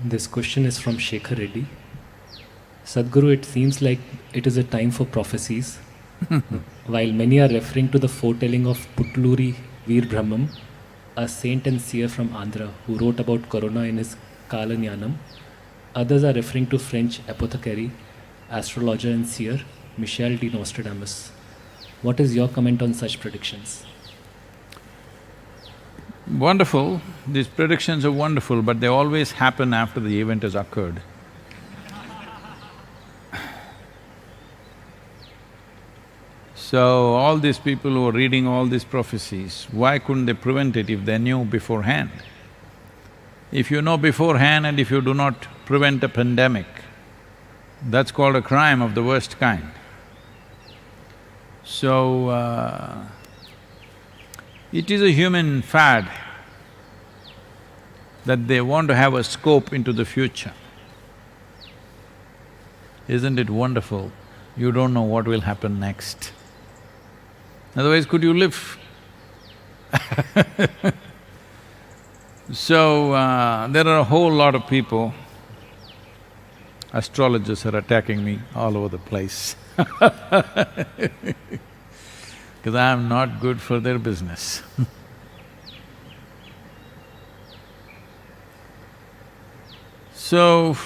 This question is from Shekhar Reddy. Sadhguru, it seems like it is a time for prophecies. While many are referring to the foretelling of Putluri Veer Brahmam, a saint and seer from Andhra who wrote about Corona in his Kalanyanam, others are referring to French apothecary, astrologer and seer Michel de Nostradamus. What is your comment on such predictions? Wonderful. These predictions are wonderful, but they always happen after the event has occurred. So, all these people who are reading all these prophecies, why couldn't they prevent it if they knew beforehand? If you know beforehand and if you do not prevent a pandemic, that's called a crime of the worst kind. So, it is a human fad that they want to have a scope into the future. Isn't it wonderful? You don't know what will happen next. Otherwise, could you live? So, there are a whole lot of people, astrologers are attacking me all over the place because I am not good for their business. So,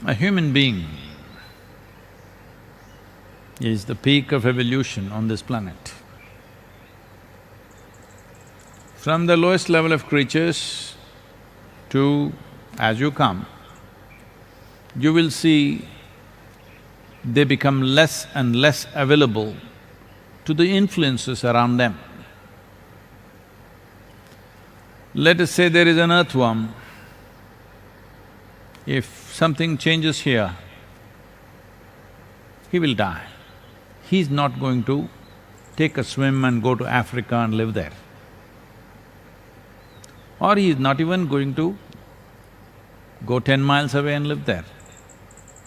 a human being is the peak of evolution on this planet. From the lowest level of creatures to… as you come, you will see they become less and less available to the influences around them. Let us say there is an earthworm. If something changes here, he will die. He's not going to take a swim and go to Africa and live there. Or he is not even going to go 10 miles away and live there.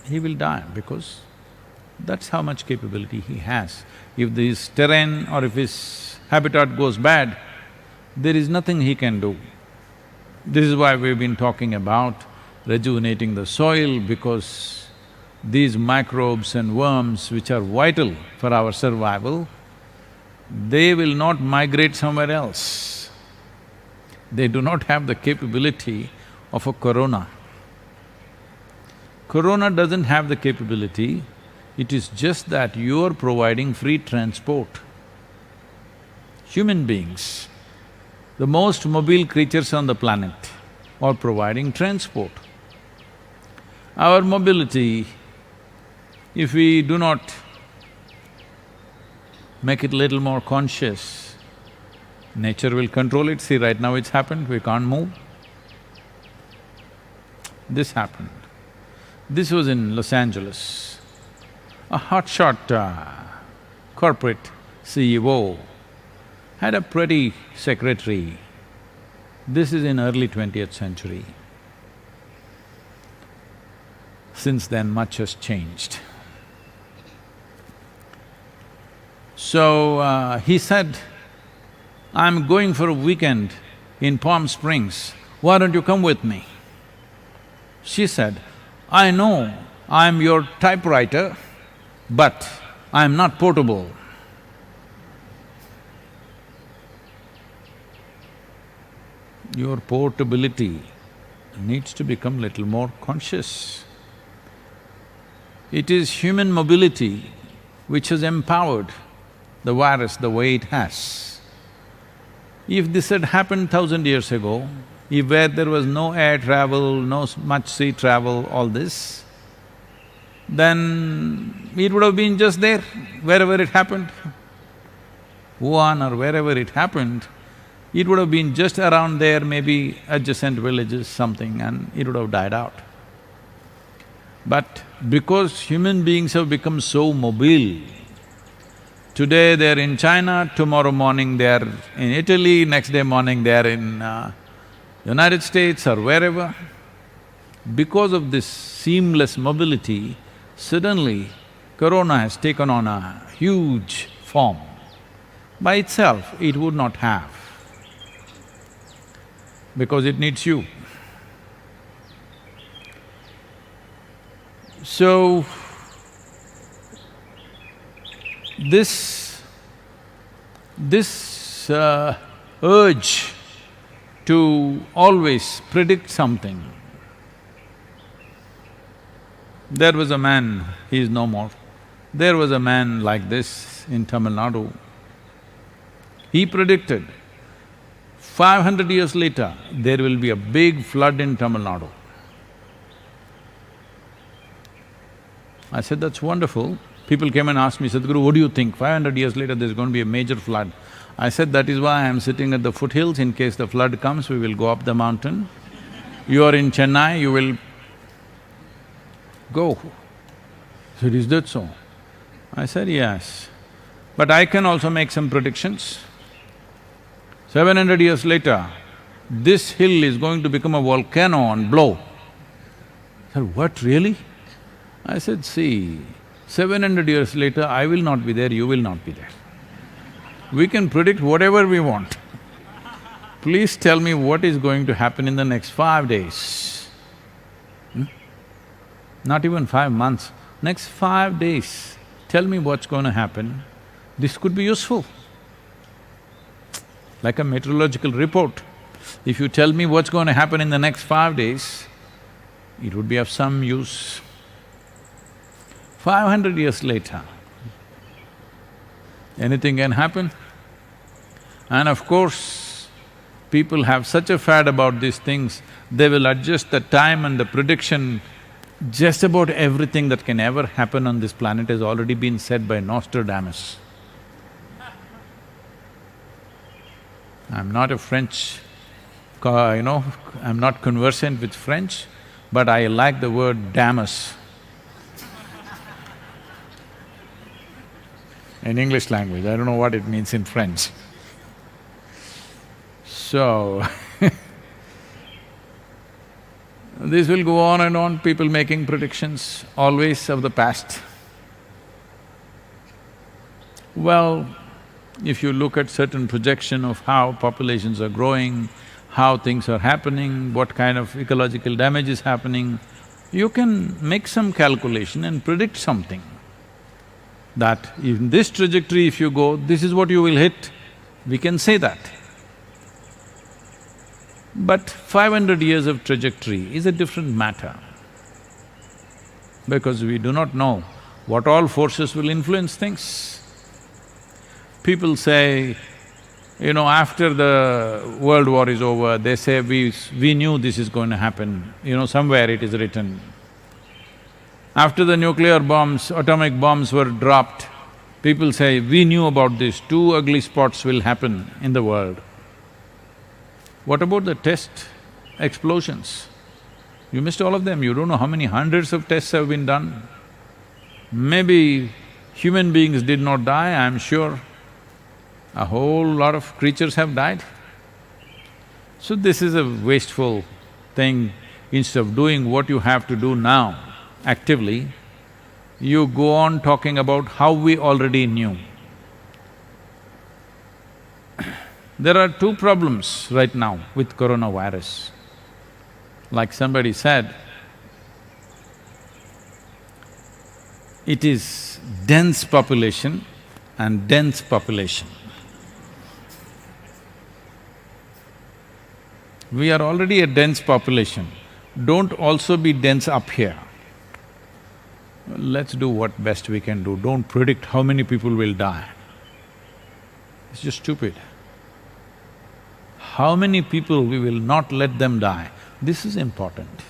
He will die because that's how much capability he has. If this terrain or if his habitat goes bad, there is nothing he can do. This is why we've been talking about rejuvenating the soil, because these microbes and worms which are vital for our survival, they will not migrate somewhere else. They do not have the capability of a corona. Corona doesn't have the capability, it is just that you're providing free transport. Human beings, the most mobile creatures on the planet, are providing transport. Our mobility, if we do not make it little more conscious, nature will control it. See, right now it's happened, we can't move. This happened. This was in Los Angeles. A hotshot corporate CEO had a pretty secretary. This is in early 20th century. Since then, much has changed. So, he said, "I'm going for a weekend in Palm Springs, why don't you come with me?" She said, "I know I'm your typewriter, but I'm not portable." Your portability needs to become little more conscious. It is human mobility which has empowered the virus the way it has. If this had happened 1,000 years ago, if where there was no air travel, no much sea travel, all this, then it would have been just there, wherever it happened. Wuhan or wherever it happened, it would have been just around there, maybe adjacent villages, something, and it would have died out. But because human beings have become so mobile, today they're in China, tomorrow morning they're in Italy, next day morning they're in United States or wherever, because of this seamless mobility, suddenly corona has taken on a huge form. By itself, it would not have. because it needs you. So, this urge to always predict something. There was a man, he is no more. There was a man like this in Tamil Nadu. He predicted 500 years later, there will be a big flood in Tamil Nadu. I said, that's wonderful. People came and asked me, Sadhguru, what do you think? 500 years later, there's going to be a major flood. I said, that is why I'm sitting at the foothills. In case the flood comes, we will go up the mountain. You are in Chennai, you will go. He said, is that so? I said, yes. But I can also make some predictions. 700 years later, this hill is going to become a volcano and blow. I said, what, really? I said, see, 700 years later, I will not be there, you will not be there. We can predict whatever we want. Please tell me what is going to happen in the next 5 days. Not even 5 months, next 5 days, tell me what's going to happen. This could be useful. Like a meteorological report. If you tell me what's going to happen in the next 5 days, it would be of some use. 500 years later, anything can happen. And of course, people have such a fad about these things, they will adjust the time and the prediction. Just about everything that can ever happen on this planet has already been said by Nostradamus. I'm not a French, I'm not conversant with French, but I like the word damus in English language. I don't know what it means in French. So, this will go on and on, people making predictions, always of the past. Well, if you look at certain projection of how populations are growing, how things are happening, what kind of ecological damage is happening, you can make some calculation and predict something. That in this trajectory if you go, this is what you will hit, we can say that. But 500 years of trajectory is a different matter, because we do not know what all forces will influence things. People say, after the world war is over, they say, we knew this is going to happen, somewhere it is written. After the nuclear bombs, atomic bombs were dropped, people say, we knew about this, 2 ugly spots will happen in the world. What about the test explosions? You missed all of them, you don't know how many hundreds of tests have been done. Maybe human beings did not die, I'm sure. A whole lot of creatures have died. So this is a wasteful thing. Instead of doing what you have to do now actively, you go on talking about how we already knew. There are 2 problems right now with coronavirus. Like somebody said, it is dense population and dense population. We are already a dense population, don't also be dense up here. Let's do what best we can do, don't predict how many people will die. It's just stupid. How many people we will not let them die, this is important.